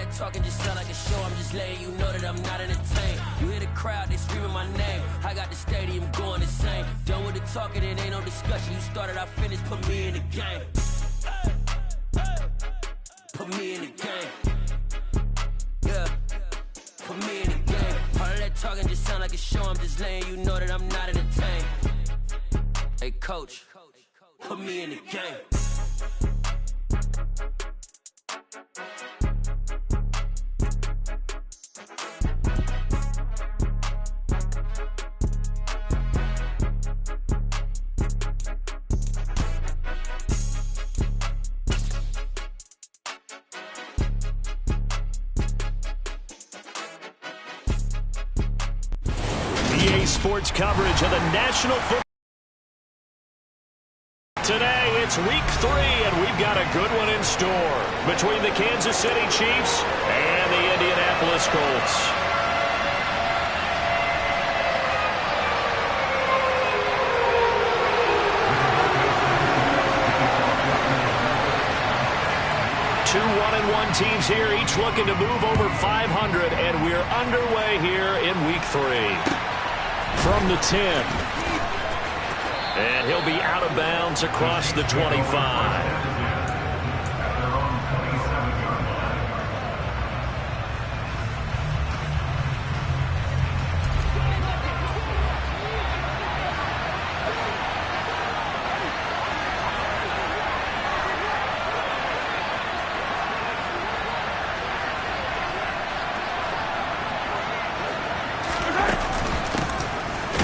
that talking just sound like a show. I'm just letting you know that I'm not entertained. You hear the crowd, they screaming my name. I got the stadium going insane. Done with the talking, it ain't no discussion. You started, I finished, put me in the game. Put me in the game. Yeah. Put me in the game. All of that talking just sound like a show. I'm just letting you know that I'm not entertained. Hey, coach, put me in the game. EA Sports coverage of the National Football. Today, it's week 3, and we've got a good one in store between the Kansas City Chiefs and the Indianapolis Colts. Two 1-1 teams here, each looking to move over 500, and we're underway here in week 3. From the 10. And he'll be out of bounds across the 25.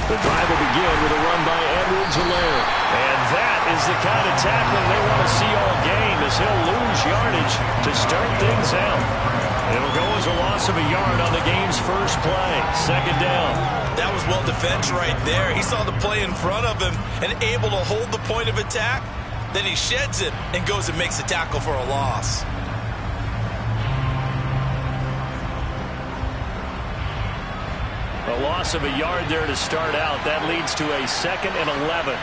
The drive will begin with a run by Edwards-Helaire. And that is the kind of tackling they want to see all game, as he'll lose yardage to start things out. It'll go as a loss of a yard on the game's first play. Second down. That was well defended right there. He saw the play in front of him and able to hold the point of attack. Then he sheds it and goes and makes a tackle for a loss. A loss of a yard there to start out. That leads to a 2nd and 11.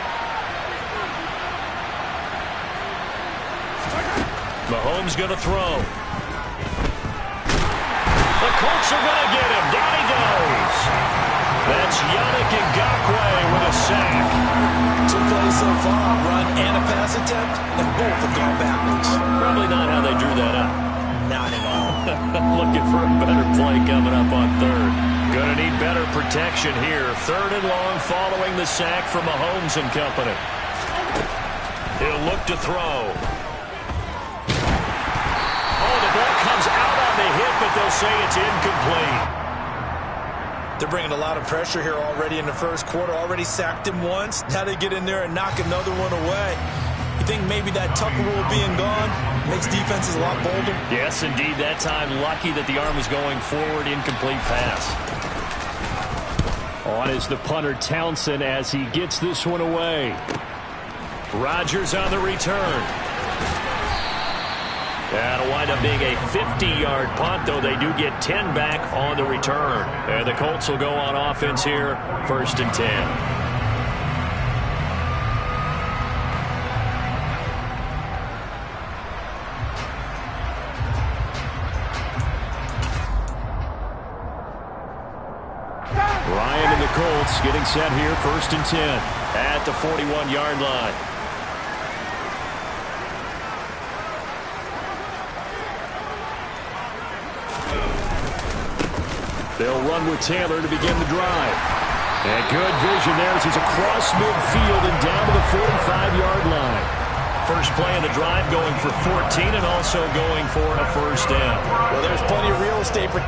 Mahomes going to throw. The Colts are going to get him. Down he goes. That's Yannick Ngakoue with a sack. 2 plays so far, run and a pass attempt, and both have gone backwards. Probably not how they drew that up. Not at all. Looking for a better play coming up on 3rd. Going to need better protection here. 3rd and long following the sack from Mahomes and company. He'll look to throw. Oh, the ball comes out on the hit, but they'll say it's incomplete. They're bringing a lot of pressure here already in the first quarter. Already sacked him once. Now they get in there and knock another one away. You think maybe that Tucker rule being gone makes defenses a lot bolder? Yes, indeed. That time, lucky that the arm was going forward. Incomplete pass. On is the punter Townsend as he gets this one away. Rodgers on the return. That'll wind up being a 50-yard punt, though they do get 10 back on the return. And the Colts will go on offense here, 1st and 10. Ryan and the Colts getting set here, 1st and 10 at the 41-yard line. They'll run with Taylor to begin the drive. And good vision there as he's across midfield and down to the 45-yard line. First play of the drive going for 14 and also going for a 1st down. Well, there's plenty of real estate for...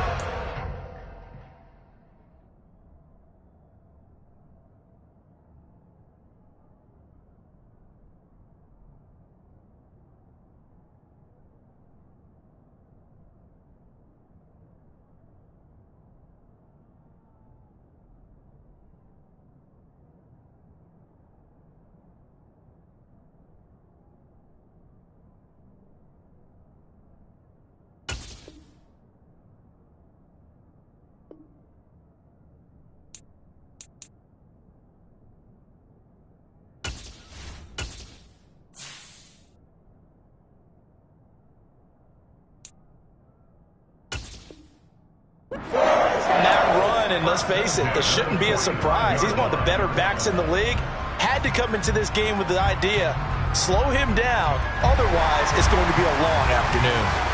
and let's face it, it shouldn't be a surprise. He's one of the better backs in the league. Had to come into this game with the idea, slow him down, otherwise it's going to be a long afternoon.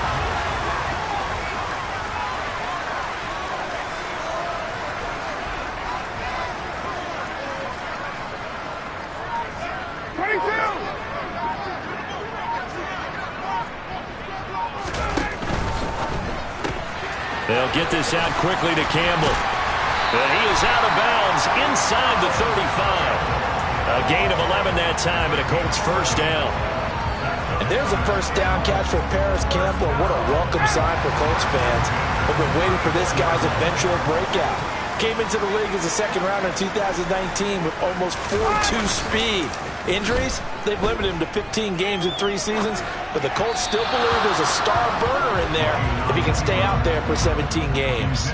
They'll get this out quickly to Campbell. And he is out of bounds inside the 35. A gain of 11 that time and a Colts first down. And there's a first down catch for Paris Campbell. What a welcome sign for Colts fans. We've been waiting for this guy's eventual breakout. Came into the league as a second rounder in 2019 with almost 4.2 speed. Injuries? They've limited him to 15 games in 3 seasons, but the Colts still believe there's a star burner in there if he can stay out there for 17 games.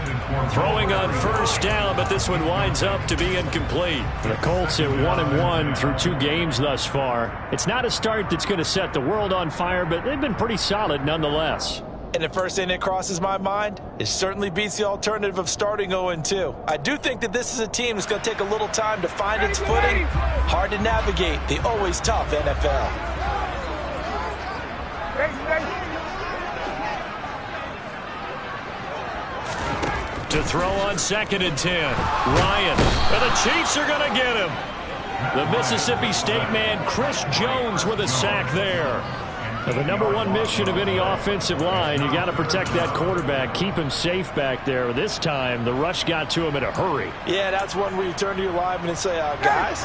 Throwing on first down, but this one winds up to be incomplete. The Colts at 1-1 through 2 games thus far. It's not a start that's going to set the world on fire, but they've been pretty solid nonetheless. And the first thing that crosses my mind, it certainly beats the alternative of starting 0-2. I do think that this is a team that's going to take a little time to find its footing. Hard to navigate the always tough NFL. To throw on 2nd and 10. Ryan. And the Chiefs are going to get him. The Mississippi State man, Chris Jones, with a sack there. Now, the number 1 mission of any offensive line, you got to protect that quarterback, keep him safe back there. This time, the rush got to him in a hurry. Yeah, that's one where you turn to your lineman and say, guys,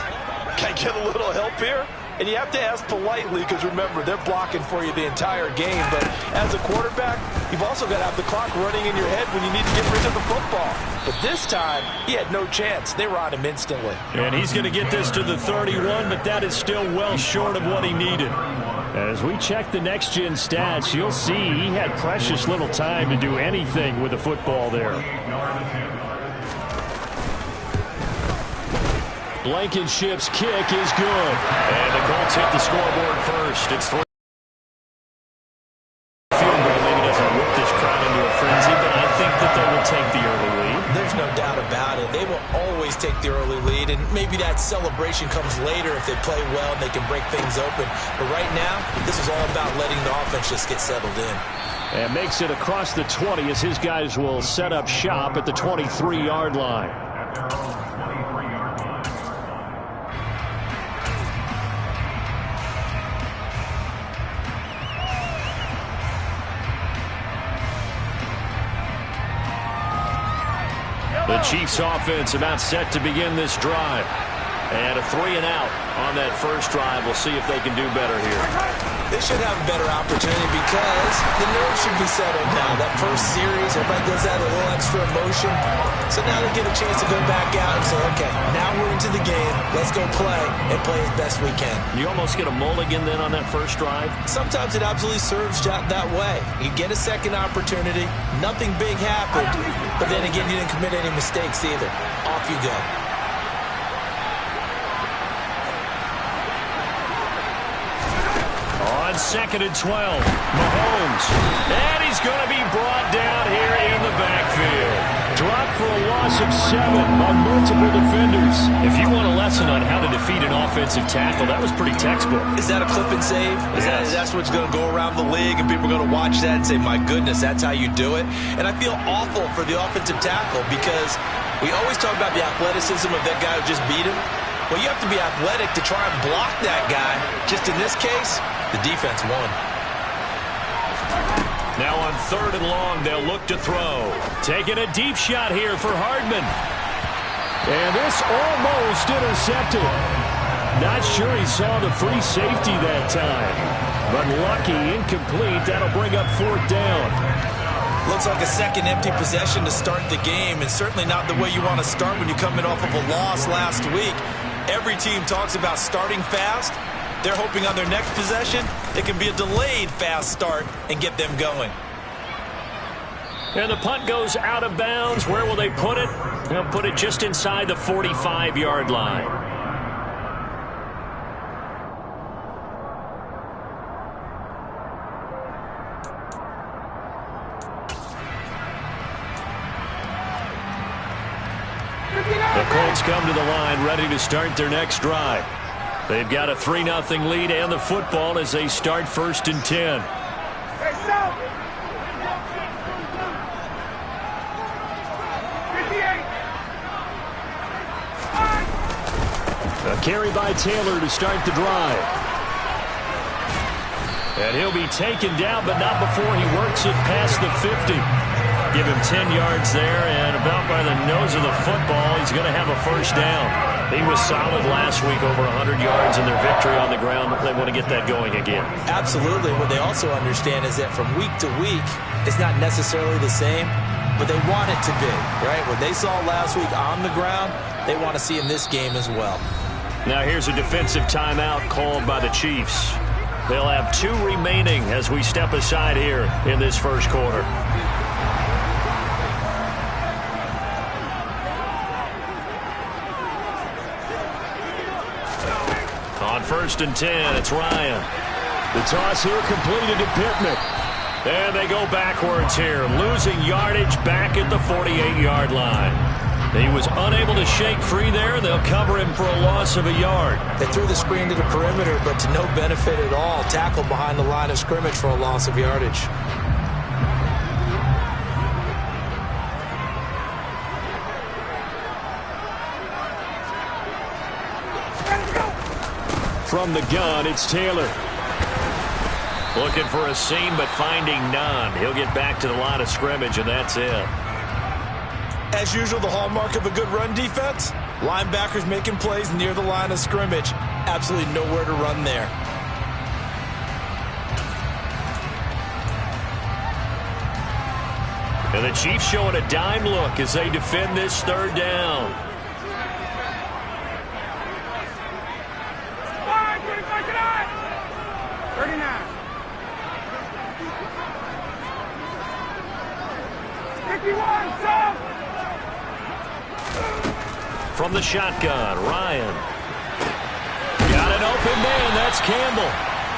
can I get a little help here? And you have to ask politely because, remember, they're blocking for you the entire game. But as a quarterback, you've also got to have the clock running in your head when you need to get rid of the football. But this time, he had no chance. They were on him instantly. And he's going to get this to the 31, but that is still well short of what he needed. As we check the next-gen stats, you'll see he had precious little time to do anything with the football there. Blankenship's kick is good. And the Colts hit the scoreboard first. It's 3. Field goal maybe doesn't whip this crowd into a frenzy, but I think that they will take the early lead. There's no doubt about it. They will always take the early lead, and maybe that celebration comes later if they play well and they can break things open. But right now, this is all about letting the offense just get settled in. And makes it across the 20 as his guys will set up shop at the 23-yard line. The Chiefs offense about set to begin this drive. And a 3 and out on that first drive. We'll see if they can do better here. They should have a better opportunity because the nerves should be settled now. That first series, everybody does that, a little extra emotion. So now they get a chance to go back out and say, okay, now we're into the game. Let's go play and play as best we can. You almost get a mulligan then on that first drive? Sometimes it absolutely serves that way. You get a second opportunity. Nothing big happened. But then again, you didn't commit any mistakes either. Off you go. On 2nd and 12, Mahomes. And he's going to be brought down here in the backfield. Dropped for a loss of 7 on multiple defenders. If you want a lesson on how to defeat an offensive tackle, that was pretty textbook. Is that a clip and save? That's what's going to go around the league, and people are going to watch that and say, my goodness, that's how you do it? And I feel awful for the offensive tackle because we always talk about the athleticism of that guy who just beat him. Well, you have to be athletic to try and block that guy. Just in this case, the defense won. Now on 3rd and long, they'll look to throw. Taking a deep shot here for Hardman. And this almost intercepted. Not sure he saw the free safety that time. But lucky, incomplete. That'll bring up 4th down. Looks like a second empty possession to start the game, and certainly not the way you want to start when you're coming off of a loss last week. Every team talks about starting fast. They're hoping on their next possession, it can be a delayed fast start and get them going. And the punt goes out of bounds. Where will they put it? They'll put it just inside the 45-yard line. Colts come to the line ready to start their next drive. They've got a 3-0 lead and the football as they start 1st and 10. A carry by Taylor to start the drive. And he'll be taken down, but not before he works it past the 50. Give him 10 yards there, and about by the nose of the football, he's going to have a 1st down. He was solid last week, over 100 yards in their victory on the ground. They want to get that going again. Absolutely. What they also understand is that from week to week, it's not necessarily the same, but they want it to be, right? What they saw last week on the ground, they want to see in this game as well. Now here's a defensive timeout called by the Chiefs. They'll have 2 remaining as we step aside here in this 1st quarter. On 1st and 10, it's Ryan. The toss here completed to Pittman. And they go backwards here, losing yardage back at the 48-yard line. He was unable to shake free there. They'll cover him for a loss of a yard. They threw the screen to the perimeter, but to no benefit at all. Tackled behind the line of scrimmage for a loss of yardage. From the gun, it's Taylor. Looking for a seam, but finding none. He'll get back to the line of scrimmage, and that's it. As usual, the hallmark of a good run defense, linebackers making plays near the line of scrimmage. Absolutely nowhere to run there. And the Chiefs showing a dime look as they defend this 3rd down. From the shotgun, Ryan. Got an open man, that's Campbell.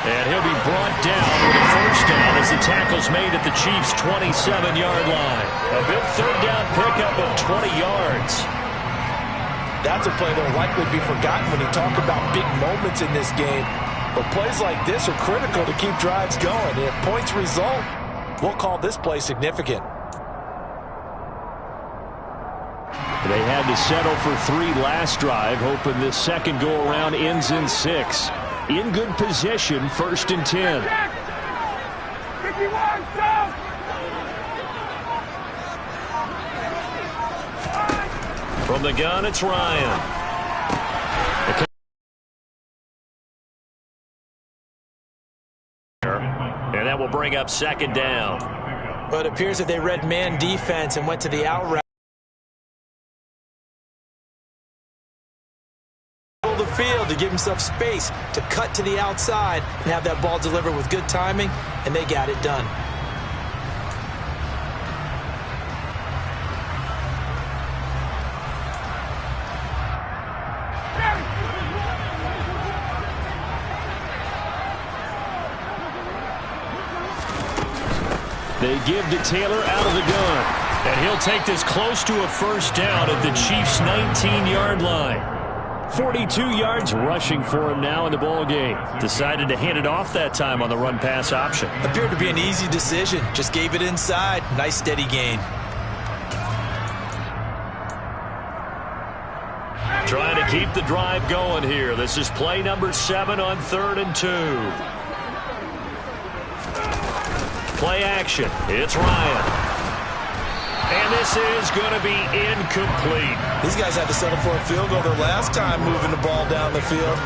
And he'll be brought down with a 1st down as the tackle's made at the Chiefs' 27-yard line. A big 3rd down pickup of 20 yards. That's a play that will likely be forgotten when you talk about big moments in this game. But plays like this are critical to keep drives going. And if points result, we'll call this play significant. They had to settle for 3 last drive, hoping this second go-around ends in 6. In good position, 1st and 10. From the gun, it's Ryan. And that will bring up 2nd down. But it appears that they read man defense and went to the out route. The field to give himself space to cut to the outside and have that ball delivered with good timing, and they got it done. They give to Taylor out of the gun, and he'll take this close to a 1st down at the Chiefs' 19-yard line. 42 yards rushing for him now in the ball game. Decided to hand it off that time on the run-pass option. Appeared to be an easy decision. Just gave it inside. Nice steady gain. Trying to keep the drive going here. This is play number 7 on 3rd and 2. Play action. It's Ryan. And this is going to be incomplete. These guys had to settle for a field goal their last time moving the ball down the field.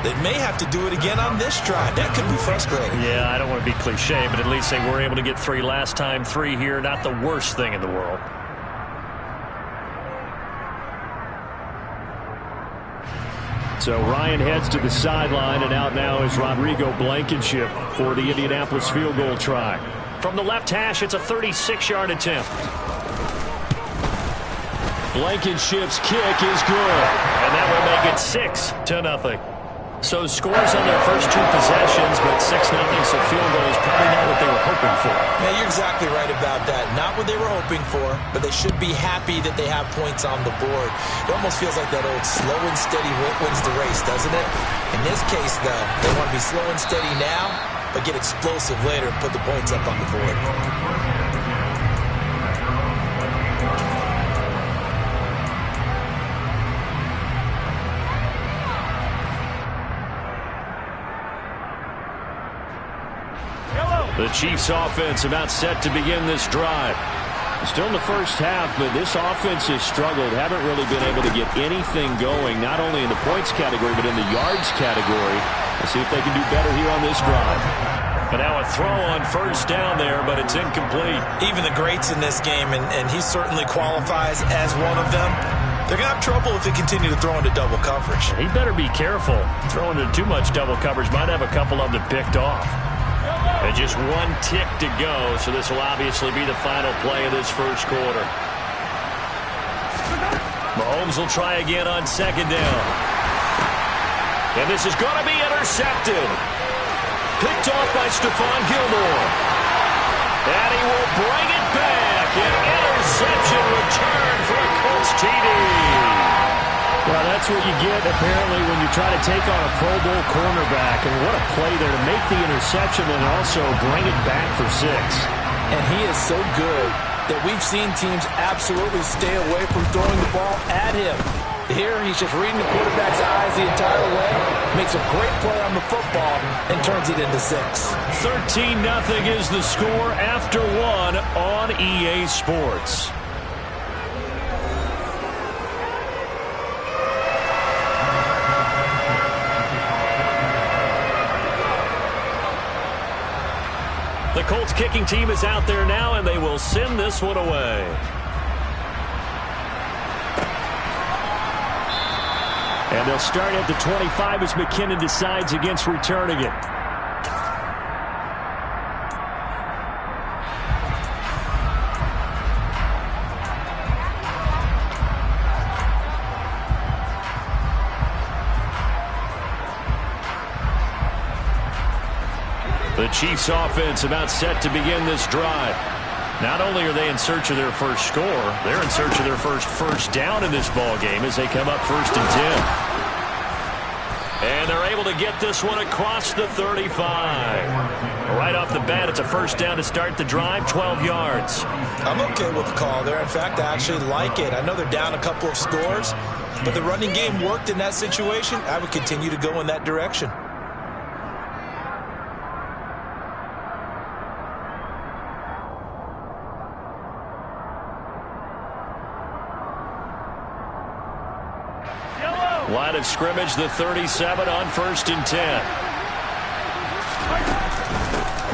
They may have to do it again on this drive. That could be frustrating. Yeah, I don't want to be cliche, but at least they were able to get 3 last time. 3 here, not the worst thing in the world. So Ryan heads to the sideline, and out now is Rodrigo Blankenship for the Indianapolis field goal try. From the left hash, it's a 36-yard attempt. Blankenship's kick is good. And that will make it 6-0. So scores on their first 2 possessions, but 6-0, so field goal is probably not what they were hoping for. Yeah, you're exactly right about that. Not what they were hoping for, but they should be happy that they have points on the board. It almost feels like that old slow and steady wins the race, doesn't it? In this case, though, they want to be slow and steady now, but get explosive later and put the points up on the board. The Chiefs offense about set to begin this drive. Still in the first half, but this offense has struggled. Haven't really been able to get anything going, not only in the points category, but in the yards category. Let's see if they can do better here on this drive. But now a throw on first down there, but it's incomplete. Even the greats in this game, and he certainly qualifies as one of them, they're going to have trouble if they continue to throw into double coverage. He better be careful. Throwing into too much double coverage might have a couple of them picked off. And just 1 tick to go, so this will obviously be the final play of this first quarter. Mahomes will try again on second down. And this is going to be intercepted. Picked off by Stephon Gilmore. And he will bring it back. An interception return for a Colts TD. Well, that's what you get, apparently, when you try to take on a Pro Bowl cornerback. And what a play there to make the interception and also bring it back for 6. And he is so good that we've seen teams absolutely stay away from throwing the ball at him. Here, he's just reading the quarterback's eyes the entire way, makes a great play on the football, and turns it into 6. 13-0 is the score after 1 on EA Sports. The Colts kicking team is out there now, and they will send this one away. And they'll start at the 25 as McKinnon decides against returning it. The Chiefs offense about set to begin this drive. Not only are they in search of their first score, they're in search of their first down in this ball game as they come up 1st and 10. And they're able to get this one across the 35. Right off the bat, it's a first down to start the drive, 12 yards. I'm okay with the call there. In fact, I actually like it. I know they're down a couple of scores, but the running game worked in that situation. I would continue to go in that direction. Line of scrimmage, the 37 on 1st and 10.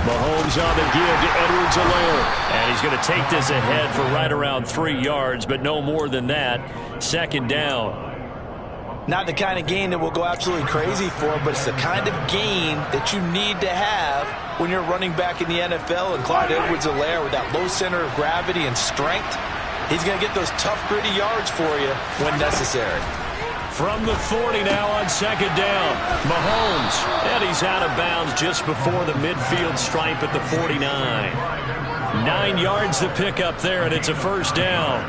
Mahomes on the give to Edwards-Helaire. And he's going to take this ahead for right around 3 yards, but no more than that. 2nd down. Not the kind of gain that we'll go absolutely crazy for, but it's the kind of gain that you need to have when you're running back in the NFL. And Clyde Edwards-Helaire, with that low center of gravity and strength, he's going to get those tough, gritty yards for you when necessary. From the 40 now on 2nd down. Mahomes, and he's out of bounds just before the midfield stripe at the 49. 9 yards to pick up there, and it's a first down.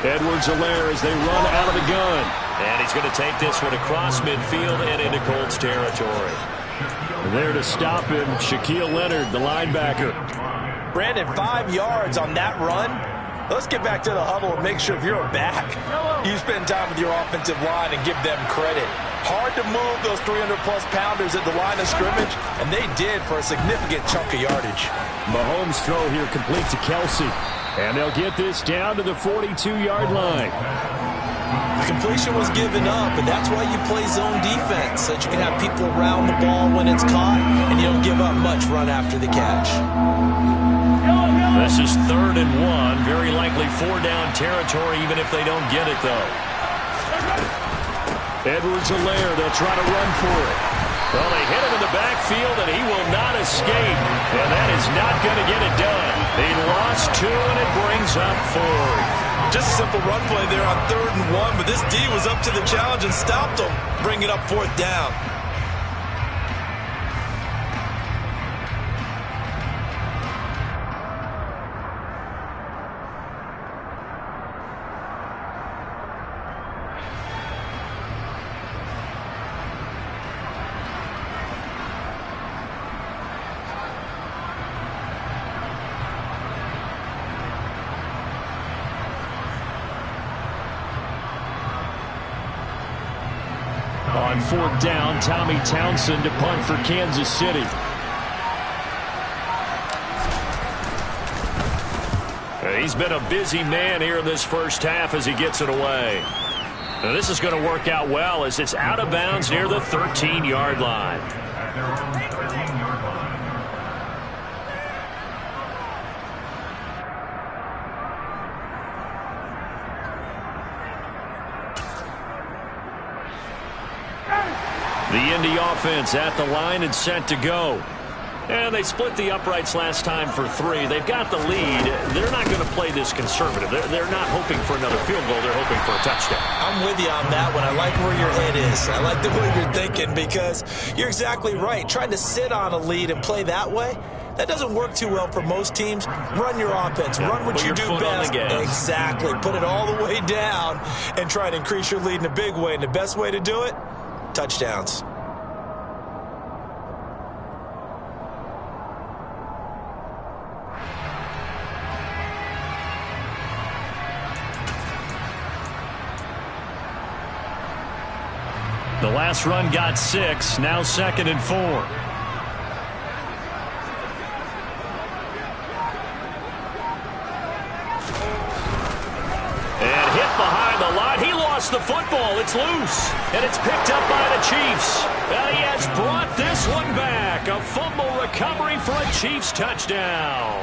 Edwards-Helaire as they run out of the gun. And he's going to take this one across midfield and into Colts territory. There to stop him, Shaquille Leonard, the linebacker. Brandon, 5 yards on that run. Let's get back to the huddle and make sure if you're a back, you spend time with your offensive line and give them credit. Hard to move those 300-plus pounders at the line of scrimmage, and they did for a significant chunk of yardage. Mahomes' throw here complete to Kelsey. And they'll get this down to the 42-yard line. The completion was given up, and that's why you play zone defense, so that you can have people around the ball when it's caught, and you don't give up much run after the catch. This is 3rd and 1. Very likely 4-down territory, even if they don't get it, though. Edwards-Helaire, they'll try to run for it. Well, they hit him in the backfield, and he will not escape. And that is not going to get it done. He lost 2, and it brings up 4. Just a simple run play there on 3rd and 1, but this D was up to the challenge and stopped him, bringing up 4th down. On 4th down, Tommy Townsend to punt for Kansas City. He's been a busy man here in this first half as he gets it away. Now, this is going to work out well as it's out of bounds near the 13-yard line. The Indy offense at the line and set to go. And they split the uprights last time for 3. They've got the lead. They're not going to play this conservative. They're not hoping for another field goal. They're hoping for a touchdown. I'm with you on that one. I like where your head is. I like the way you're thinking because you're exactly right. Trying to sit on a lead and play that way, that doesn't work too well for most teams. Run your offense. Run what you do best. Exactly. Put it all the way down and try to increase your lead in a big way. And the best way to do it, touchdowns. The last run got 6. Now 2nd and 4. And hit behind the line. He lost the football. It's loose. And it's picked up by the Chiefs. And he has brought this one back. A fumble recovery for a Chiefs touchdown.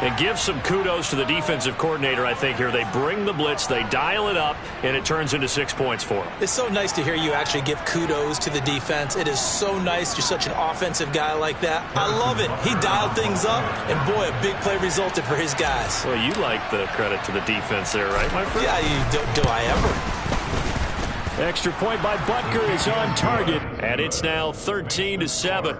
And give some kudos to the defensive coordinator, I think, here. They bring the blitz, they dial it up, and it turns into 6 points for them. It's so nice to hear you actually give kudos to the defense. It is so nice. You're such an offensive guy like that. I love it. He dialed things up, and boy, a big play resulted for his guys. Well, you like the credit to the defense there, right, my friend? Yeah, do I ever? Extra point by Butker is on target, and it's now 13-7.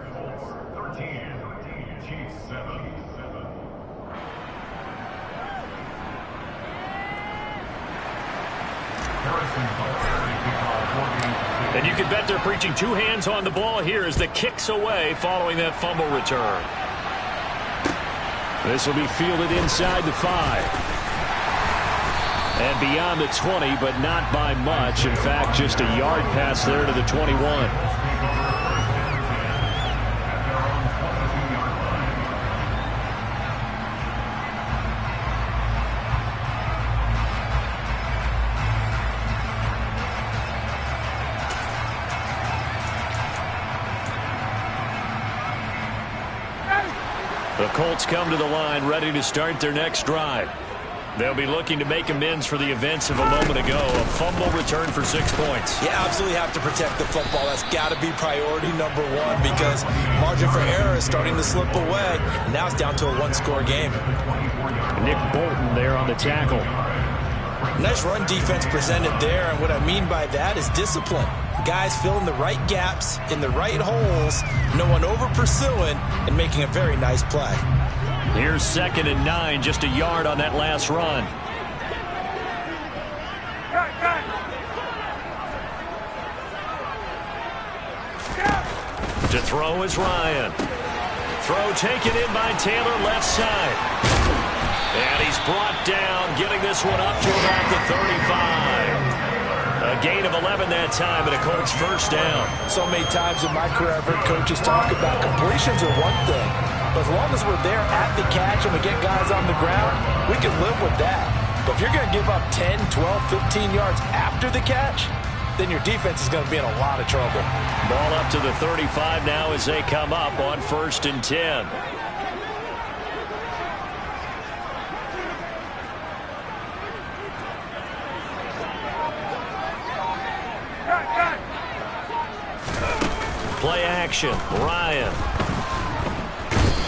And you can bet they're preaching 2 hands on the ball here as the kick's away following that fumble return. This will be fielded inside the 5. And beyond the 20, but not by much. In fact, just a yard pass there to the 21. The Colts come to the line ready to start their next drive. They'll be looking to make amends for the events of a moment ago. A fumble return for 6 points. You absolutely have to protect the football. That's got to be priority number 1 because margin for error is starting to slip away. And now it's down to a 1-score game. Nick Bolton there on the tackle. Nice run defense presented there, and what I mean by that is discipline. Guys filling the right gaps in the right holes, no one over pursuing, and making a very nice play. Here's 2nd and 9, just a yard on that last run. To throw is Ryan. Throw taken in by Taylor, left side. And he's brought down, getting this one up to about the 35. A gain of 11 that time, and a Colts first down. So many times in my career, I've heard coaches talk about completions are one thing. But as long as we're there at the catch and we get guys on the ground, we can live with that. But if you're going to give up 10, 12, 15 yards after the catch, then your defense is going to be in a lot of trouble. Ball up to the 35 now as they come up on 1st and 10. action. Ryan.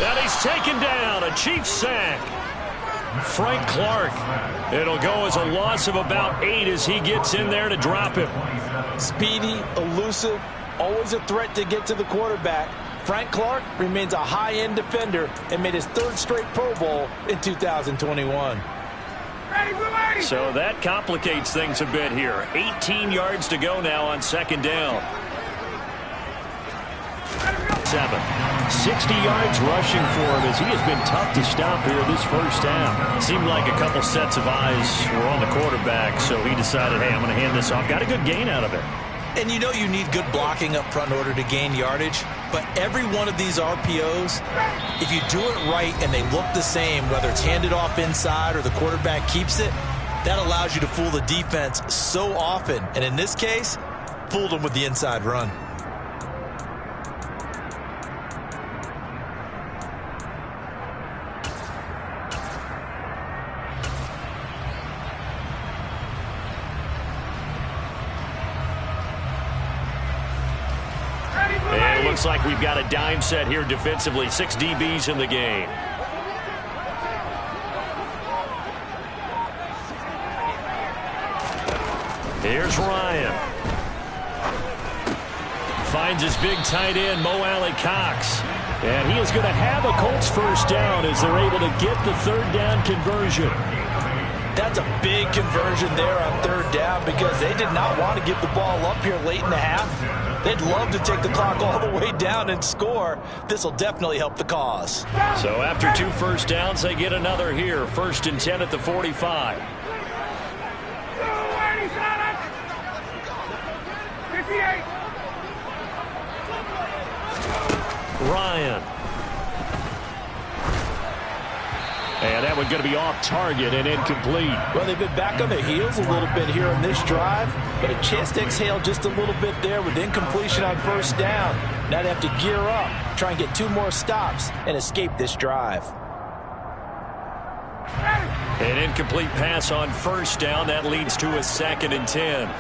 And he's taken down. A Chiefs sack. Frank Clark. It'll go as a loss of about 8 as he gets in there to drop him. Speedy, elusive, always a threat to get to the quarterback. Frank Clark remains a high-end defender and made his 3rd straight Pro Bowl in 2021. So that complicates things a bit here. 18 yards to go now on 2nd down. 60 yards rushing for him as he has been tough to stop here this first half. Seemed like a couple sets of eyes were on the quarterback, so he decided, hey, I'm going to hand this off. Got a good gain out of it. And you know you need good blocking up front in order to gain yardage, but every one of these RPOs, if you do it right and they look the same, whether it's handed off inside or the quarterback keeps it, that allows you to fool the defense so often. And in this case, fooled them with the inside run. And it looks like we've got a dime set here defensively. 6 DBs in the game. Here's Ryan. Finds his big tight end, Mo Alley-Cox. And he is going to have a Colts first down as they're able to get the 3rd down conversion. That's a big conversion there on 3rd down because they did not want to give the ball up here late in the half. They'd love to take the clock all the way down and score. This will definitely help the cause. So after 2 first downs, they get another here. 1st and 10 at the 45. Ryan. And that one going to be off target and incomplete. Well, they've been back on their heels a little bit here on this drive, but a chance to exhale just a little bit there with incompletion on 1st down. Now they have to gear up, try and get 2 more stops, and escape this drive. An incomplete pass on 1st down. That leads to a 2nd and 10.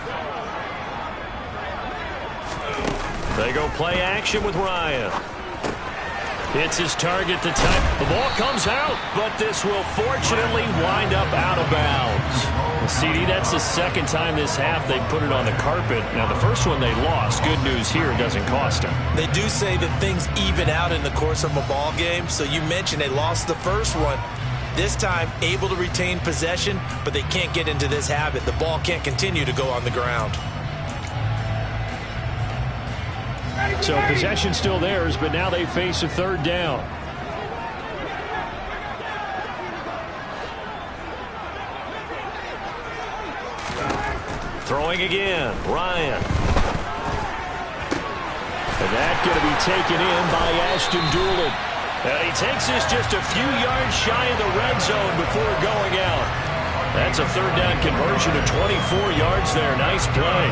They go play action with Ryan. Hits his target to time. The ball comes out, but this will fortunately wind up out of bounds. CD, that's the 2nd time this half they put it on the carpet. Now, the first one they lost. Good news here, it doesn't cost them. They do say that things even out in the course of a ball game. So you mentioned they lost the first one. This time, able to retain possession, but they can't get into this habit. The ball can't continue to go on the ground. So possession still theirs, but now they face a 3rd down. Throwing again, Ryan. And that's going to be taken in by Ashton Doolin. And he takes this just a few yards shy of the red zone before going out. That's a 3rd down conversion of 24 yards there. Nice play.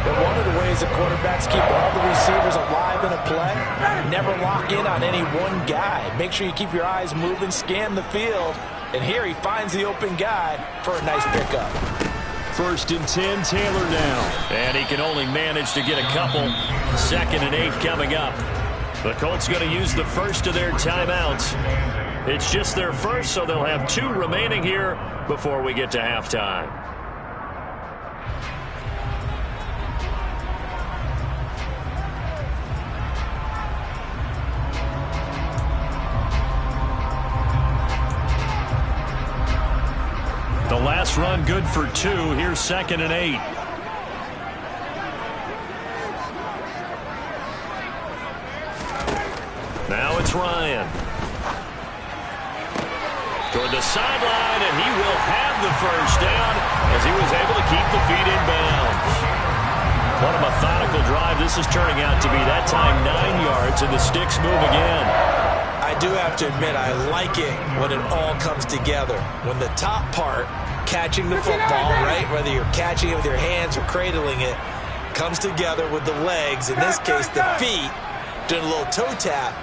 But one of the ways the quarterbacks keep all the receivers alive in a play, never lock in on any one guy. Make sure you keep your eyes moving, scan the field. And here he finds the open guy for a nice pickup. 1st and 10, Taylor now. And he can only manage to get a couple. 2nd and 8 coming up. The Colts going to use the first of their timeouts. It's just their first, so they'll have 2 remaining here before we get to halftime. The last run good for 2. Here's 2nd and 8. Now it's Ryan. Toward the sideline, and he will have the first down as he was able to keep the feet in bounds. What a methodical drive this is turning out to be. That time 9 yards, and the sticks move again. I do have to admit, I like it when it all comes together. When the top part, catching the football, right, whether you're catching it with your hands or cradling it, comes together with the legs, in this case the feet, doing a little toe tap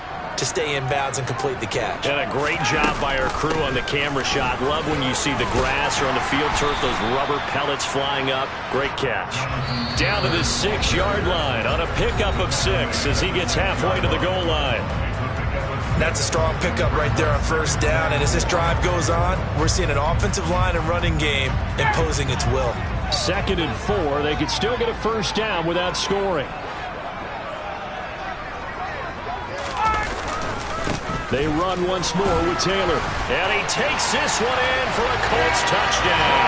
to stay in bounds and complete the catch. And a great job by our crew on the camera shot. Love when you see the grass or on the field turf, those rubber pellets flying up. Great catch. Down to the 6-yard line on a pickup of 6 as he gets halfway to the goal line. That's a strong pickup right there on first down. And as this drive goes on, we're seeing an offensive line and running game imposing its will. 2nd and 4. They could still get a first down without scoring. They run once more with Taylor. And he takes this one in for a Colts touchdown.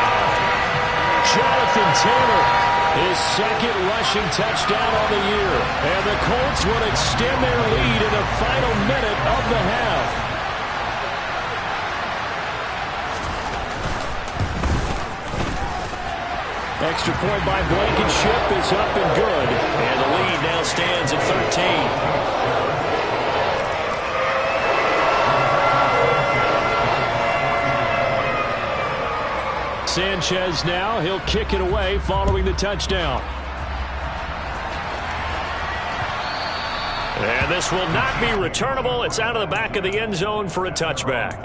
Jonathan Taylor, his 2nd rushing touchdown on the year. And the Colts will extend their lead in the final minute of the half. Extra point by Blankenship is up and good. And the lead now stands at 13. Sanchez now, he'll kick it away following the touchdown. And this will not be returnable. It's out of the back of the end zone for a touchback.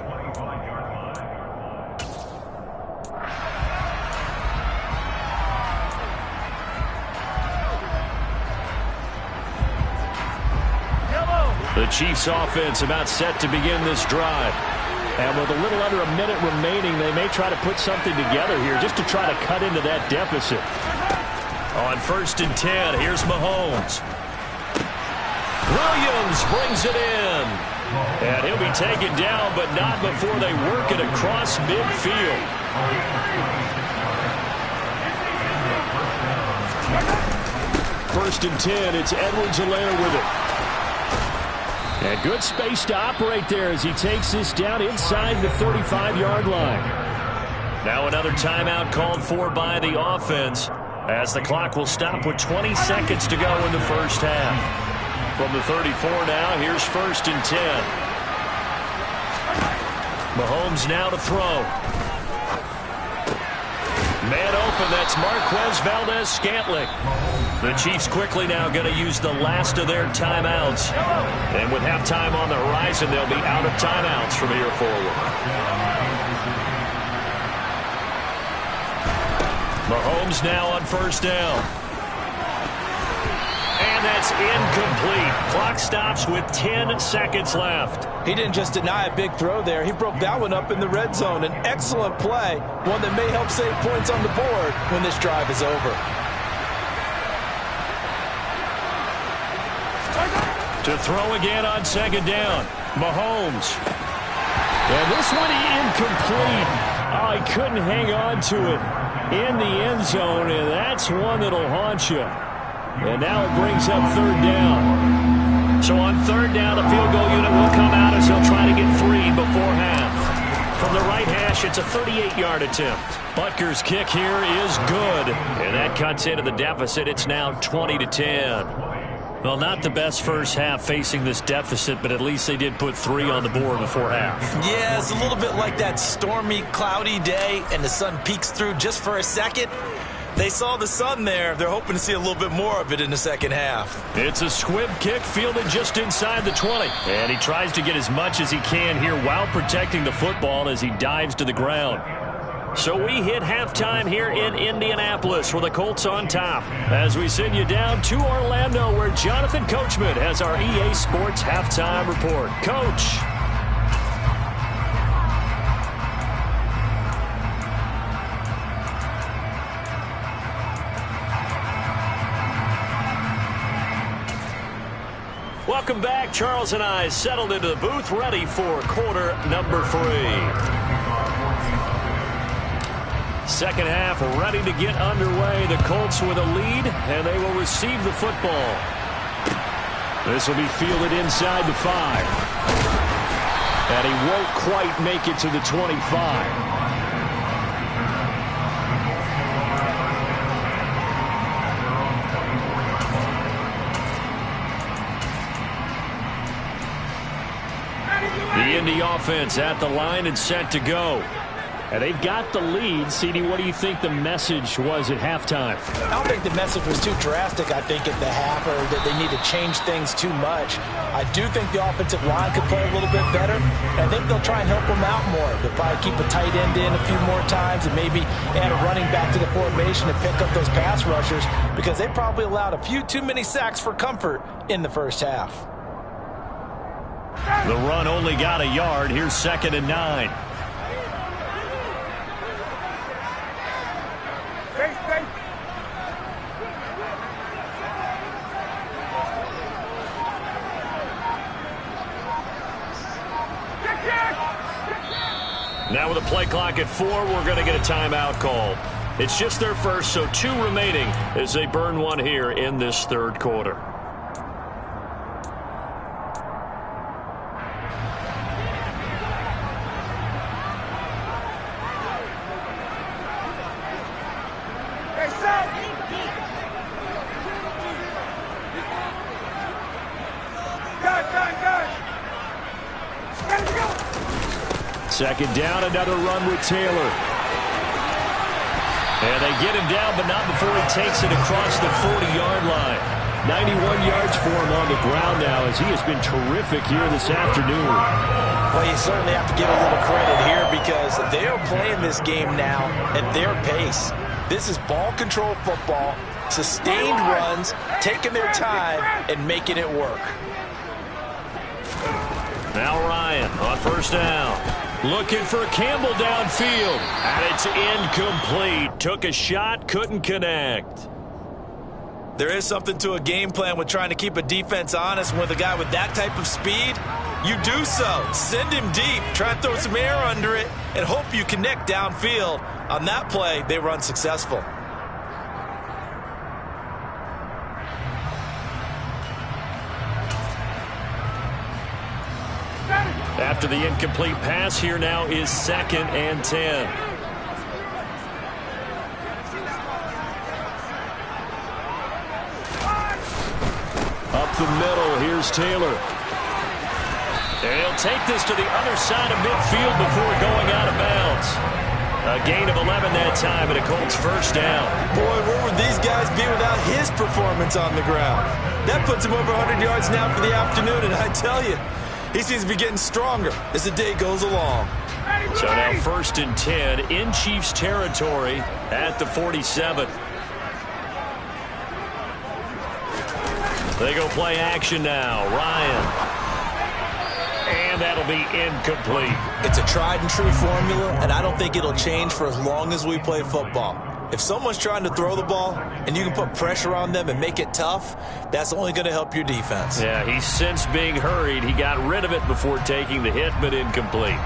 The Chiefs offense about set to begin this drive. And with a little under a minute remaining, they may try to put something together here just to try to cut into that deficit. On 1st and 10, here's Mahomes. Williams brings it in. And he'll be taken down, but not before they work it across midfield. First and 10, it's Edwards-Helaire with it. And good space to operate there as he takes this down inside the 35-yard line. Now another timeout called for by the offense as the clock will stop with 20 seconds to go in the first half. From the 34 now, here's 1st and 10. Mahomes now to throw. Man open, that's Marquez Valdez-Scantling. The Chiefs quickly now going to use the last of their timeouts. And with halftime on the horizon, they'll be out of timeouts from here forward. Mahomes now on 1st down. And that's incomplete. Clock stops with 10 seconds left. He didn't just deny a big throw there. He broke that one up in the red zone. An excellent play, one that may help save points on the board when this drive is over. To throw again on 2nd down. Mahomes. And this one incomplete. Oh, he couldn't hang on to it in the end zone, and that's one that'll haunt you. And now it brings up 3rd down. So on 3rd down, the field goal unit will come out as he'll try to get 3 before half. From the right hash, it's a 38-yard attempt. Butker's kick here is good. And that cuts into the deficit. It's now 20-10. Well, not the best first half facing this deficit, but at least they did put 3 on the board before half. Yeah, it's a little bit like that stormy, cloudy day, and the sun peeks through just for a second. They saw the sun there. They're hoping to see a little bit more of it in the second half. It's a squib kick fielded just inside the 20. And he tries to get as much as he can here while protecting the football as he dives to the ground. So we hit halftime here in Indianapolis with the Colts on top as we send you down to Orlando where Jonathan Coachman has our EA Sports halftime report. Coach. Welcome back. Charles and I settled into the booth ready for quarter number 3. Second half ready to get underway. The Colts with a lead, and they will receive the football. This will be fielded inside the 5. And he won't quite make it to the 25. The Indy offense at the line and set to go. And they've got the lead. CD, what do you think the message was at halftime? I don't think the message was too drastic, I think, at the half, or that they need to change things too much. I do think the offensive line could play a little bit better. And I think they'll try and help them out more. They'll probably keep a tight end in a few more times and maybe add a running back to the formation and pick up those pass rushers, because they probably allowed a few too many sacks for comfort in the first half. The run only got a yard. Here's 2nd and 9. Now with a play clock at 4, we're going to get a timeout call. It's just their first, so 2 remaining as they burn one here in this third quarter. Second down, another run with Taylor. And they get him down, but not before he takes it across the 40-yard line. 91 yards for him on the ground now, as he has been terrific here this afternoon. Well, you certainly have to give a little credit here, because they are playing this game now at their pace. This is ball control football, sustained runs, taking their time, and making it work. Now Ryan on first down. Looking for Campbell downfield. And it's incomplete. Took a shot, couldn't connect. There is something to a game plan with trying to keep a defense honest. With a guy with that type of speed, you do so. Send him deep. Try and throw some air under it and hope you connect downfield. On that play, they were unsuccessful. After the incomplete pass, here now is 2nd and 10. Up the middle, here's Taylor. And he'll take this to the other side of midfield before going out of bounds. A gain of 11 that time, and a Colts first down. Boy, where would these guys be without his performance on the ground? That puts him over 100 yards now for the afternoon, and I tell you, he seems to be getting stronger as the day goes along. So now 1st and 10 in Chiefs territory at the 47. They go play action now. Ryan. And that'll be incomplete. It's a tried and true formula, and I don't think it'll change for as long as we play football. If someone's trying to throw the ball and you can put pressure on them and make it tough, that's only going to help your defense. Yeah, he's since being hurried. He got rid of it before taking the hit, but incomplete.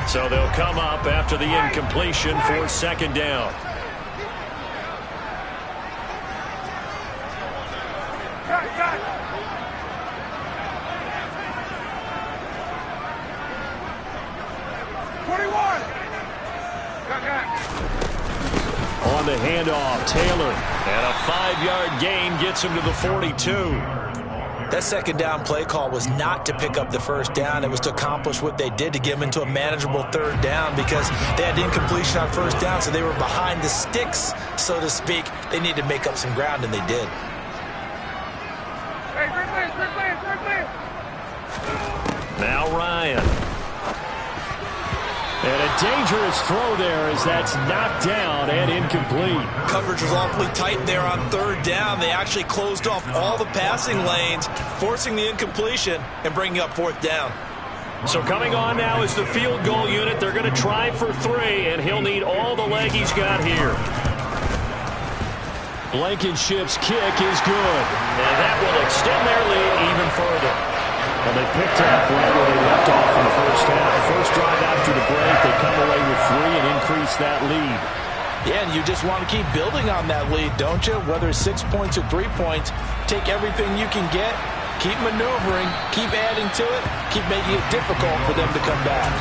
So they'll come up after the incompletion for 2nd down. On the handoff, Taylor. And a 5-yard gain gets him to the 42. That 2nd down play call was not to pick up the 1st down. It was to accomplish what they did, to get them into a manageable 3rd down, because they had incompletion on 1st down, so they were behind the sticks, so to speak. They needed to make up some ground, and they did. Now Ryan. And a dangerous throw there as that's knocked down and incomplete. Coverage was awfully tight there on 3rd down. They actually closed off all the passing lanes, forcing the incompletion and bringing up 4th down. So coming on now is the field goal unit. They're going to try for 3, and he'll need all the leg he's got here. Blankenship's kick is good. And that will extend their lead even further. And they picked up right where they left off in the first half. First drive after the break, they come away with 3 and increase that lead. Yeah, and you just want to keep building on that lead, don't you? Whether it's 6 points or 3 points, take everything you can get, keep maneuvering, keep adding to it, keep making it difficult for them to come back.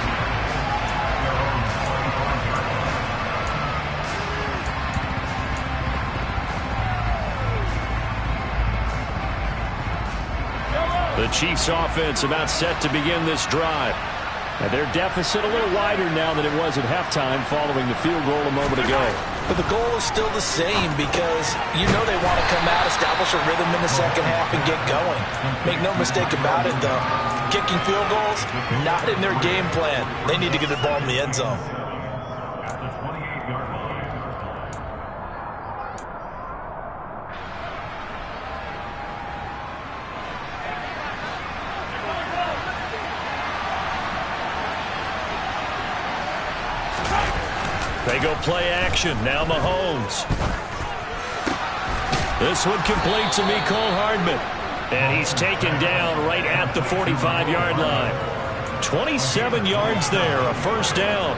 The Chiefs offense about set to begin this drive. And their deficit a little wider now than it was at halftime following the field goal a moment ago. But the goal is still the same because you know they want to come out, establish a rhythm in the second half, and get going. Make no mistake about it, though. Kicking field goals, not in their game plan. They need to get the ball in the end zone. They go play action. Now Mahomes. This one complete to Mecole Hardman. And he's taken down right at the 45-yard line. 27 yards there, a first down.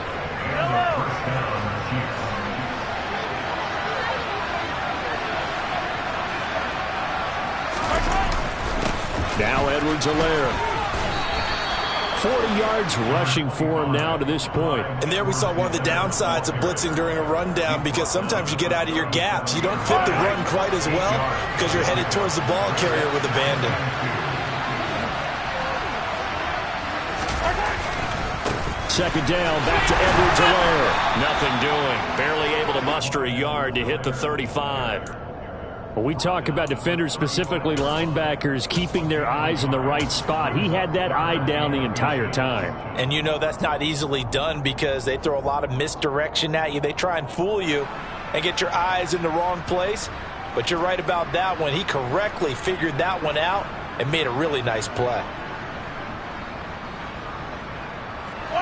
Now Edwards-Helaire. 40 yards rushing for him now to this point. And there we saw one of the downsides of blitzing during a rundown, because sometimes you get out of your gaps. You don't fit the run quite as well because you're headed towards the ball carrier with abandon. Second down, back to Edwards-Helaire. Nothing doing. Barely able to muster a yard to hit the 35. When we talk about defenders, specifically linebackers, keeping their eyes in the right spot, he had that eye down the entire time. And you know that's not easily done because they throw a lot of misdirection at you. They try and fool you and get your eyes in the wrong place. But you're right about that one. He correctly figured that one out and made a really nice play.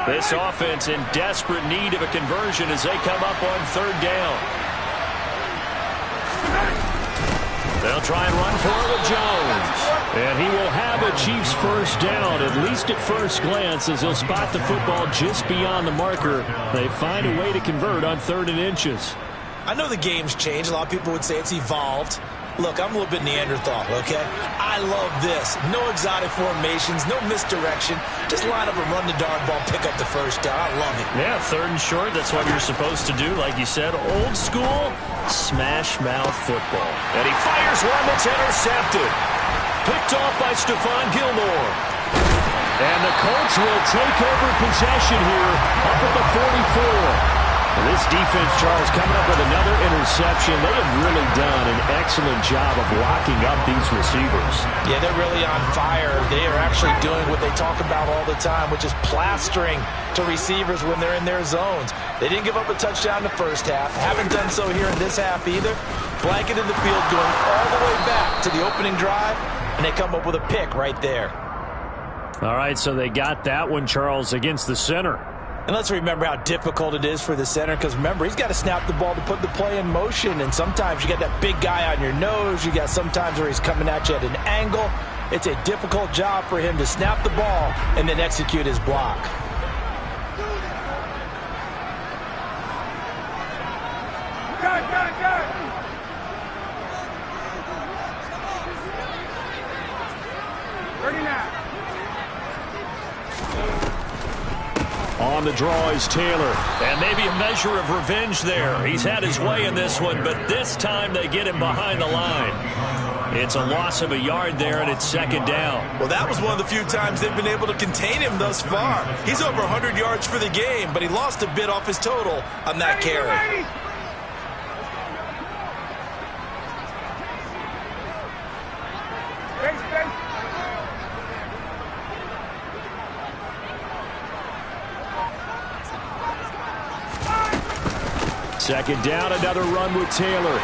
This offense in desperate need of a conversion as they come up on third down. They'll try and run for it with Jones. And he will have a Chiefs first down, at least at first glance, as he'll spot the football just beyond the marker. They find a way to convert on 3rd and inches. I know the game's changed. A lot of people would say it's evolved. Look, I'm a little bit Neanderthal, okay? I love this. No exotic formations, no misdirection. Just line up and run the darn ball, pick up the first down. I love it. Yeah, 3rd and short, that's what you're supposed to do. Like you said, old school, smash mouth football. And he fires one that's intercepted. Picked off by Stephon Gilmore. And the Colts will take over possession here up at the 44. This defense, Charles, coming up with another interception. They have really done an excellent job of locking up these receivers. Yeah, they're really on fire. They are actually doing what they talk about all the time, which is plastering to receivers when they're in their zones. They didn't give up a touchdown in the first half. Haven't done so here in this half either. Blanket in the field going all the way back to the opening drive, and they come up with a pick right there. All right, so they got that one, Charles, against the center. And let's remember how difficult it is for the center, because remember, he's got to snap the ball to put the play in motion, and sometimes you got that big guy on your nose. You got sometimes where he's coming at you at an angle. It's a difficult job for him to snap the ball and then execute his block. On the draw is Taylor. And maybe a measure of revenge there. He's had his way in this one, but this time they get him behind the line. It's a loss of a yard there, and it's second down. Well, that was one of the few times they've been able to contain him thus far. He's over 100 yards for the game, but he lost a bit off his total on that carry. Second down, another run with Taylor.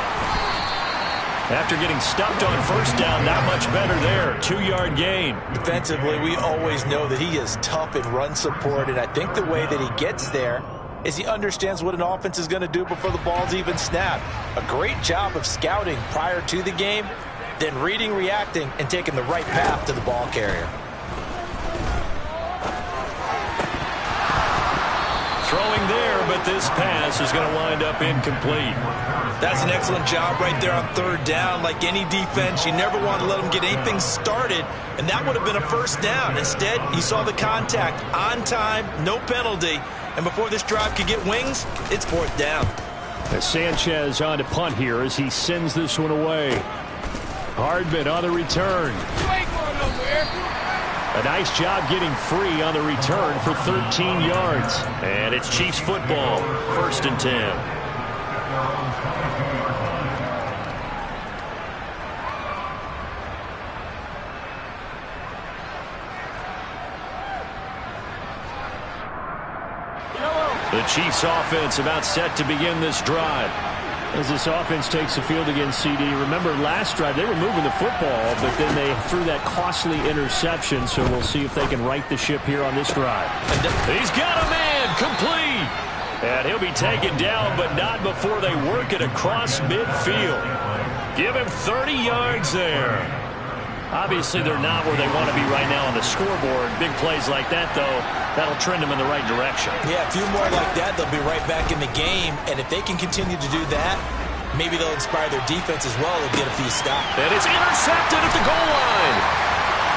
After getting stuffed on first down, not much better there. 2-yard gain. Defensively, we always know that he is tough in run support, and I think the way that he gets there is he understands what an offense is going to do before the ball's even snapped. A great job of scouting prior to the game, then reading, reacting, and taking the right path to the ball carrier. Throwing there, but this pass is going to wind up incomplete. That's an excellent job right there on third down. Like any defense, you never want to let them get anything started, and that would have been a first down. Instead, you saw the contact on time, no penalty, and before this drive could get wings, it's fourth down. As Sanchez on to punt here as he sends this one away. Hardman on the return. A nice job getting free on the return for 13 yards. And it's Chiefs football, 1st and 10. The Chiefs offense about set to begin this drive. As this offense takes the field against CD, remember last drive they were moving the football, but then they threw that costly interception, so we'll see if they can right the ship here on this drive. He's got a man, complete. And he'll be taken down, but not before they work it across midfield. Give him 30 yards there. Obviously, they're not where they want to be right now on the scoreboard. Big plays like that, though, that'll trend them in the right direction. Yeah, a few more like that, they'll be right back in the game. And if they can continue to do that, maybe they'll inspire their defense as well and get a few stops. And it's intercepted at the goal line.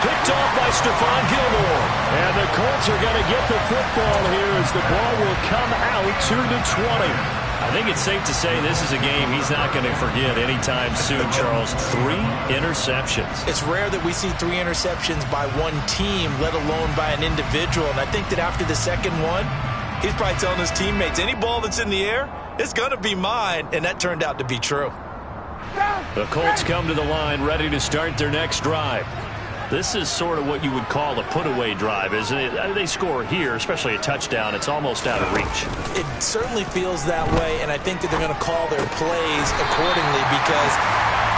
Picked off by Stephon Gilmore. And the Colts are going to get the football here as the ball will come out to the 20. I think it's safe to say this is a game he's not going to forget anytime soon, Charles. 3 interceptions. It's rare that we see 3 interceptions by one team, let alone by an individual. And I think that after the second one, he's probably telling his teammates, any ball that's in the air, it's going to be mine. And that turned out to be true. The Colts come to the line ready to start their next drive. This is sort of what you would call a put-away drive, isn't it? They score here, especially a touchdown. It's almost out of reach. It certainly feels that way, and I think that they're going to call their plays accordingly because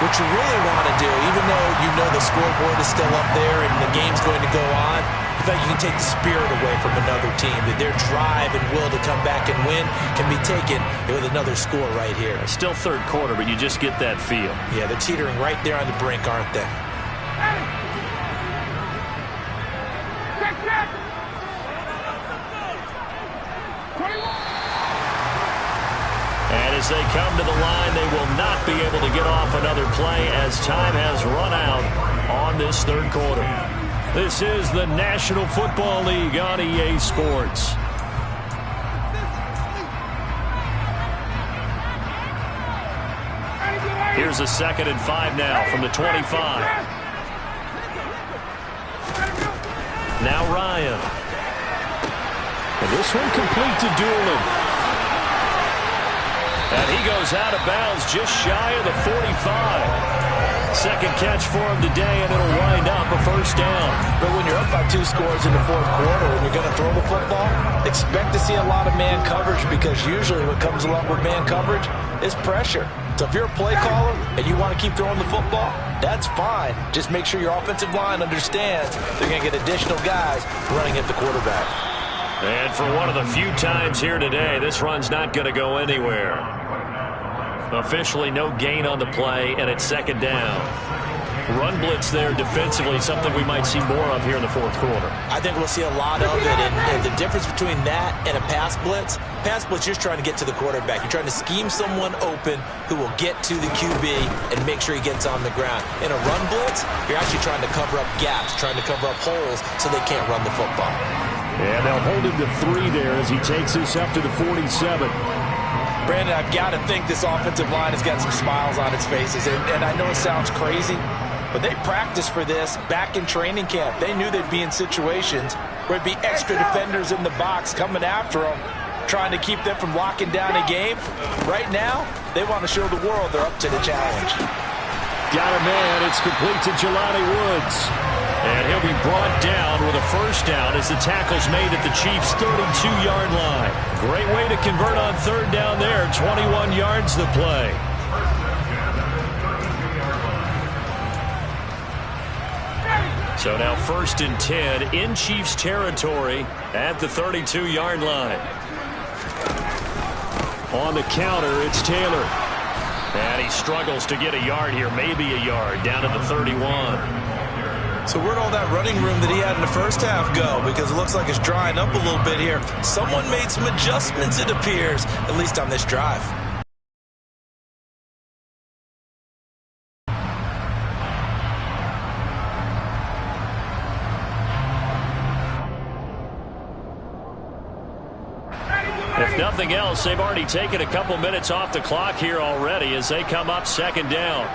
what you really want to do, even though you know the scoreboard is still up there and the game's going to go on, I feel like you can take the spirit away from another team, that their drive and will to come back and win can be taken with another score right here. Still third quarter, but you just get that feel. Yeah, they're teetering right there on the brink, aren't they? And as they come to the line, they will not be able to get off another play as time has run out on this third quarter. This is the National Football League on EA Sports. Here's a 2nd and 5 now from the 25. Now Ryan. And this one complete to Doolin. And he goes out of bounds just shy of the 45. Second catch for him today, and it'll wind up a first down. But when you're up by 2 scores in the fourth quarter and you're going to throw the football, expect to see a lot of man coverage because usually what comes along with man coverage is pressure. So if you're a play caller and you want to keep throwing the football, that's fine. Just make sure your offensive line understands they're going to get additional guys running at the quarterback. And for one of the few times here today, this run's not going to go anywhere. Officially no gain on the play, and it's 2nd down. Run blitz there defensively, something we might see more of here in the fourth quarter. I think we'll see a lot of it, and the difference between that and a pass blitz, you're just trying to get to the quarterback. You're trying to scheme someone open who will get to the QB and make sure he gets on the ground. In a run blitz, you're actually trying to cover up gaps, trying to cover up holes so they can't run the football. And they'll hold him to 3 there as he takes this up to the 47. Brandon, I've got to think this offensive line has got some smiles on its faces. And I know it sounds crazy, but they practiced for this back in training camp. They knew they'd be in situations where it'd be extra defenders in the box coming after them, trying to keep them from locking down a game. Right now, they want to show the world they're up to the challenge. Got a man. It's complete to Jelani Woods. And he'll be brought down with a first down as the tackle's made at the Chiefs' 32-yard line. Great way to convert on 3rd down there. 21 yards the play. So now 1st and 10 in Chiefs territory at the 32-yard line. On the counter, it's Taylor. And he struggles to get a yard here, maybe a yard, down to the 31. So where'd all that running room that he had in the first half go? Because it looks like it's drying up a little bit here. Someone made some adjustments, it appears, at least on this drive. If nothing else, they've already taken a couple minutes off the clock here already as they come up 2nd down.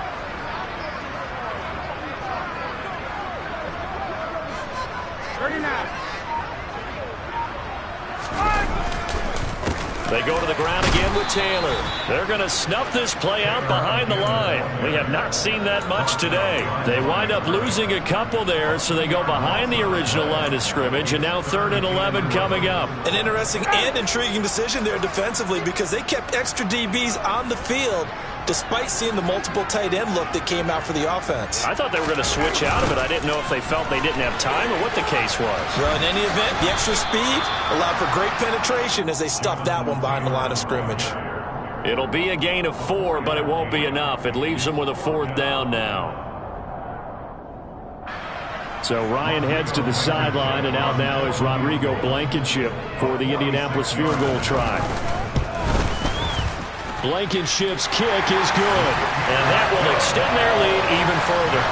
They go to the ground again with Taylor. They're going to snuff this play out behind the line. We have not seen that much today. They wind up losing a couple there, so they go behind the original line of scrimmage, and now 3rd and 11 coming up. An interesting and intriguing decision there defensively because they kept extra DBs on the field despite seeing the multiple tight end look that came out for the offense. I thought they were going to switch out of it. I didn't know if they felt they didn't have time or what the case was. Well, in any event, the extra speed allowed for great penetration as they stuffed that one behind the line of scrimmage. It'll be a gain of 4, but it won't be enough. It leaves them with a 4th down now. So Ryan heads to the sideline, and out now is Rodrigo Blankenship for the Indianapolis field goal try. Blankenship's kick is good, and that will extend their lead even further.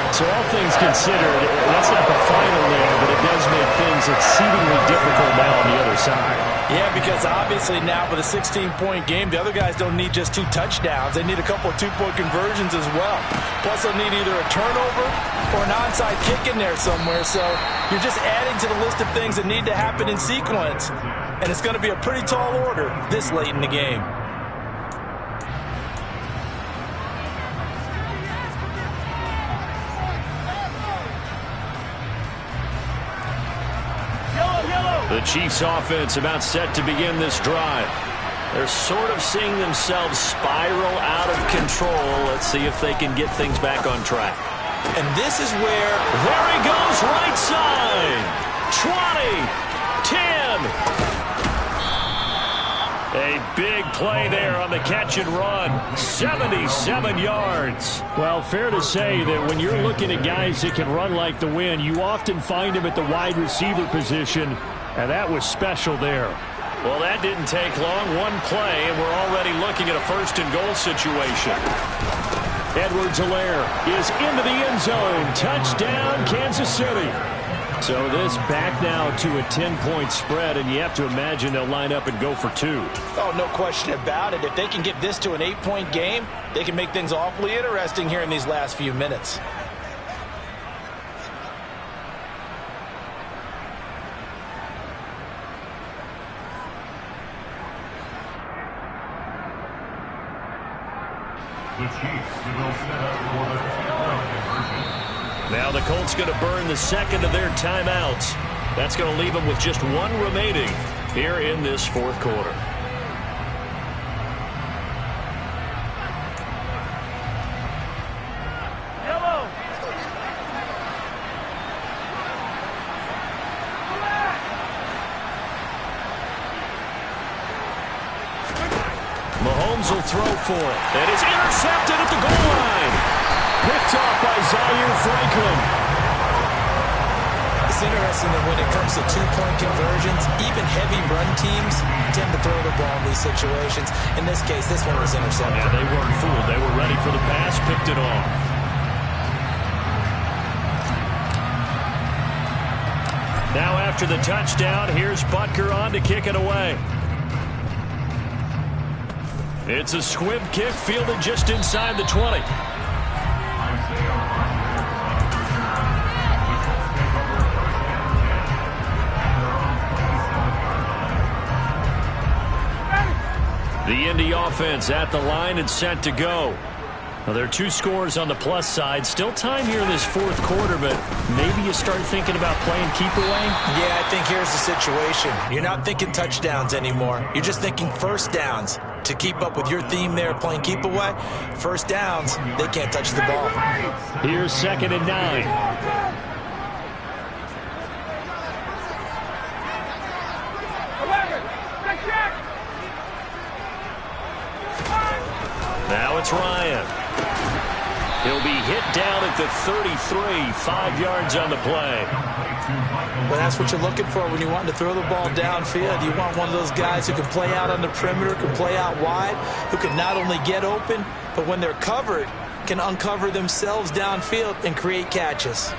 So all things considered, that's not the final there, but it does make things exceedingly difficult now on the other side. Yeah, because obviously now with a 16-point game, the other guys don't need just 2 touchdowns. They need a couple of 2-point conversions as well. Plus they'll need either a turnover or an onside kick in there somewhere. So you're just adding to the list of things that need to happen in sequence. And it's going to be a pretty tall order this late in the game. The Chiefs offense about set to begin this drive. They're sort of seeing themselves spiral out of control. Let's see if they can get things back on track. And this is where... There he goes, right side. 20, 10. A big play there on the catch and run. 77 yards. Well, fair to say that when you're looking at guys that can run like the wind, you often find them at the wide receiver position. And that was special there. Well, that didn't take long. One play, and we're already looking at a 1st and goal situation. Edwards-Helaire is into the end zone. Touchdown, Kansas City. So this back now to a 10-point spread, and you have to imagine they'll line up and go for 2. Oh, no question about it. If they can get this to an 8-point game, they can make things awfully interesting here in these last few minutes. Now the Colts going to burn the 2nd of their timeouts. That's going to leave them with just 1 remaining here in this 4th quarter. Mahomes will throw for it. And it's intercepted at the goal line. Picked off by Zaire Franklin. It's interesting that when it comes to 2-point conversions, even heavy run teams tend to throw the ball in these situations. In this case, this one was intercepted. Yeah, they weren't fooled. They were ready for the pass, picked it off. Now after the touchdown, here's Butker on to kick it away. It's a squib kick fielded just inside the 20. The Indy offense at the line and set to go. Now, there are 2 scores on the plus side. Still time here in this 4th quarter, but maybe you start thinking about playing keep away? Yeah, I think here's the situation. You're not thinking touchdowns anymore. You're just thinking 1st downs. To keep up with your theme there, playing keep away, 1st downs, they can't touch the ball. Here's 2nd and 9. Now it's Ryan. He'll be hit down at the 33, 5 yards on the play. Well, that's what you're looking for when you want to throw the ball downfield. You want one of those guys who can play out on the perimeter, can play out wide, who can not only get open, but when they're covered, can uncover themselves downfield and create catches.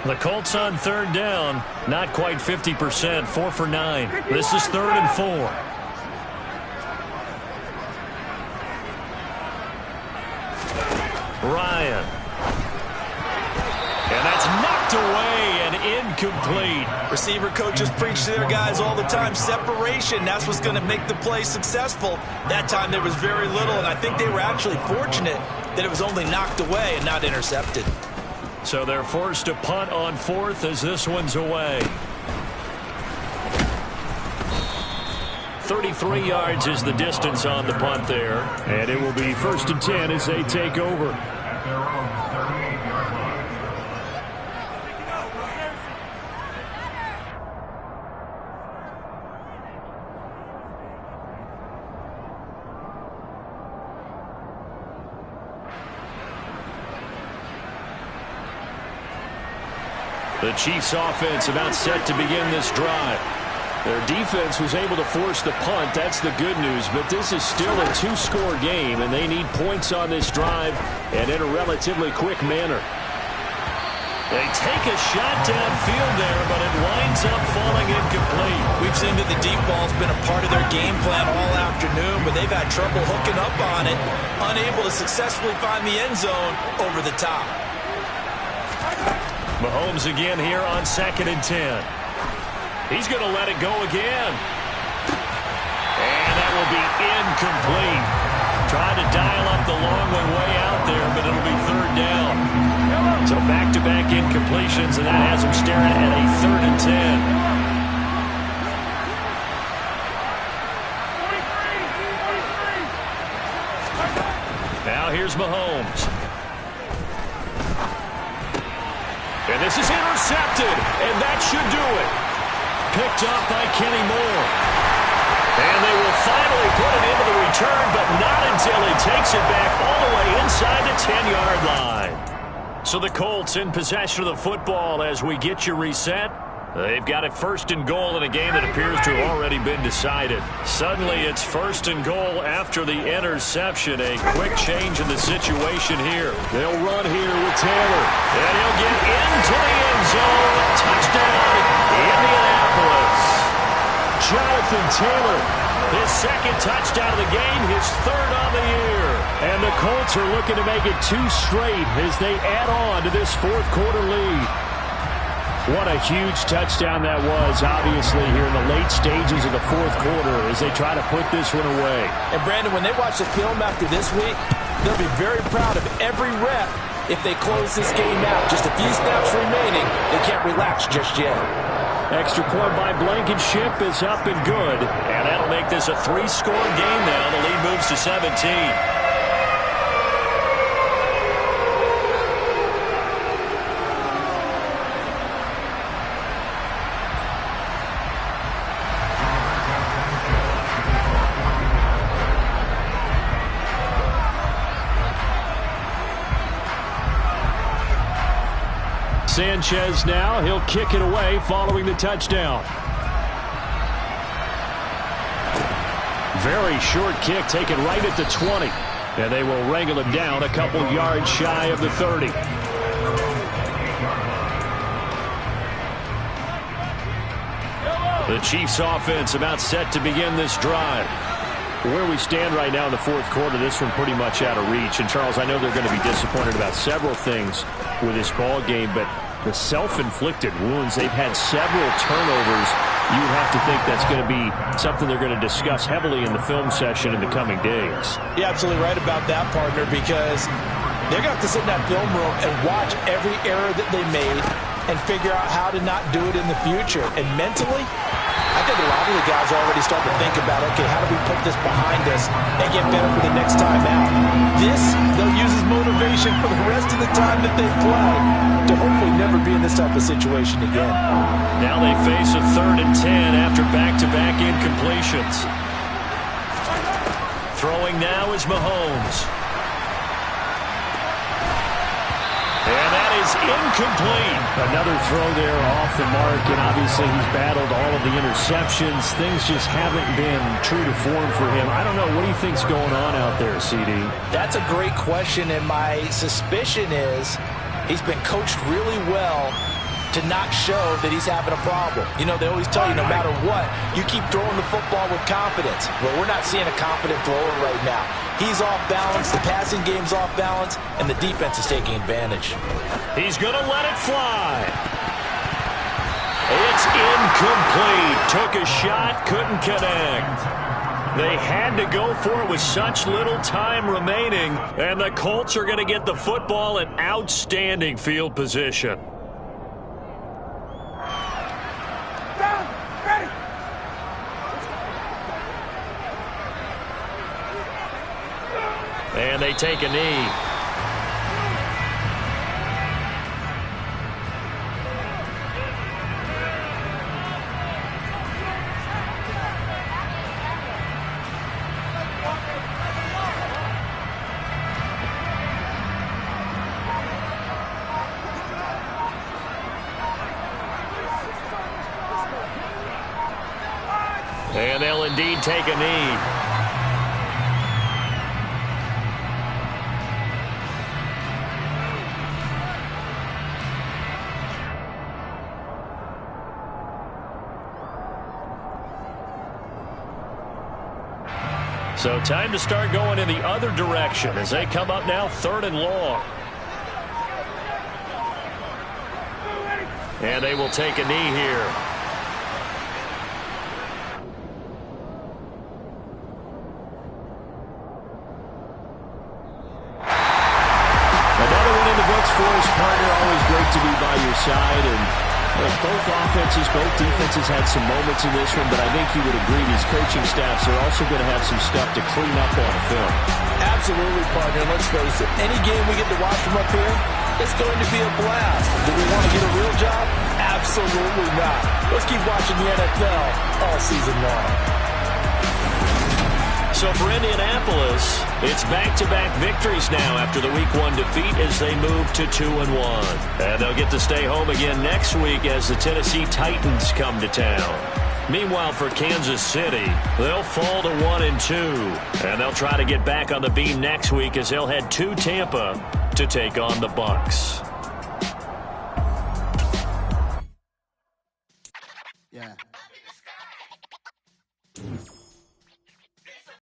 The Colts on 3rd down, not quite 50%, 4 for 9. This is 3rd and 4. Ryan knocked away and incomplete. Receiver coaches preach to their guys all the time. Separation, that's what's going to make the play successful. That time there was very little, and I think they were actually fortunate that it was only knocked away and not intercepted. So they're forced to punt on fourth as this one's away. 33 yards is the distance on the punt there. And it will be 1st and 10 as they take over. The Chiefs offense about set to begin this drive. Their defense was able to force the punt. That's the good news. But this is still a two-score game, and they need points on this drive and in a relatively quick manner. They take a shot downfield there, but it winds up falling incomplete. We've seen that the deep ball's been a part of their game plan all afternoon, but they've had trouble hooking up on it, unable to successfully find the end zone over the top. Mahomes again here on 2nd and 10. He's going to let it go again. And that will be incomplete. Trying to dial up the long one way out there, but it'll be 3rd down. So back-to-back incompletions, and that has him staring at a 3rd and 10. Now here's Mahomes. And this is intercepted, and that should do it. Picked up by Kenny Moore. And they will finally put it into the return, but not until he takes it back all the way inside the 10-yard line. So the Colts in possession of the football as we get you reset. They've got it 1st and goal in a game that appears to have already been decided. Suddenly it's 1st and goal after the interception. A quick change in the situation here. They'll run here with Taylor. And he'll get into the end zone. Touchdown, Indianapolis. Jonathan Taylor, his 2nd touchdown of the game, his 3rd on the year. And the Colts are looking to make it 2 straight as they add on to this 4th quarter lead. What a huge touchdown that was, obviously, here in the late stages of the 4th quarter as they try to put this one away. And, Brandon, when they watch the film after this week, they'll be very proud of every rep if they close this game out. Just a few snaps remaining. They can't relax just yet. Extra point by Blankenship is up and good. And that'll make this a 3-score game now. The lead moves to 17. Sanchez now, he'll kick it away following the touchdown. Very short kick taken right at the 20. And they will wrangle him down a couple yards shy of the 30. The Chiefs offense about set to begin this drive. Where we stand right now in the 4th quarter, this one pretty much out of reach. And, Charles, I know they're going to be disappointed about several things with this ball game, but the self-inflicted wounds, they've had several turnovers. You would have to think that's going to be something they're going to discuss heavily in the film session in the coming days. You're absolutely right about that, partner, because they're going to have to sit in that film room and watch every error that they made and figure out how to not do it in the future. And mentally, I think a lot of the guys already start to think about, okay, how do we put this behind us and get better for the next time out? This, they'll use as motivation for the rest of the time that they play to hopefully never be in this type of situation again. Now they face a 3rd and 10 after back-to-back incompletions. Throwing now is Mahomes. And that is incomplete. Another throw there off the mark, and obviously he's battled all of the interceptions. Things just haven't been true to form for him. I don't know. What do you think's going on out there, CD? That's a great question, and my suspicion is he's been coached really well to not show that he's having a problem. You know, they always tell you no matter what, you keep throwing the football with confidence. Well, we're not seeing a confident thrower right now. He's off balance, the passing game's off balance, and the defense is taking advantage. He's going to let it fly. It's incomplete. Took a shot, couldn't connect. They had to go for it with such little time remaining, and the Colts are going to get the football in outstanding field position. And they take a knee. And they'll indeed take a knee. So time to start going in the other direction as they come up now 3rd and long. And they will take a knee here. Another one in the books for his partner. Always great to be by your side. And both offenses, both defenses had some moments in this one, but I think you would agree these coaching staffs are also going to have some stuff to clean up on film. Absolutely, partner. Let's face it, any game we get to watch from up here, it's going to be a blast. Do we want to get a real job? Absolutely not. Let's keep watching the NFL all season long. So for Indianapolis, it's back-to-back victories now after the Week 1 defeat as they move to 2-1. And they'll get to stay home again next week as the Tennessee Titans come to town. Meanwhile, for Kansas City, they'll fall to 1-2. And they'll try to get back on the beam next week as they'll head to Tampa to take on the Bucs.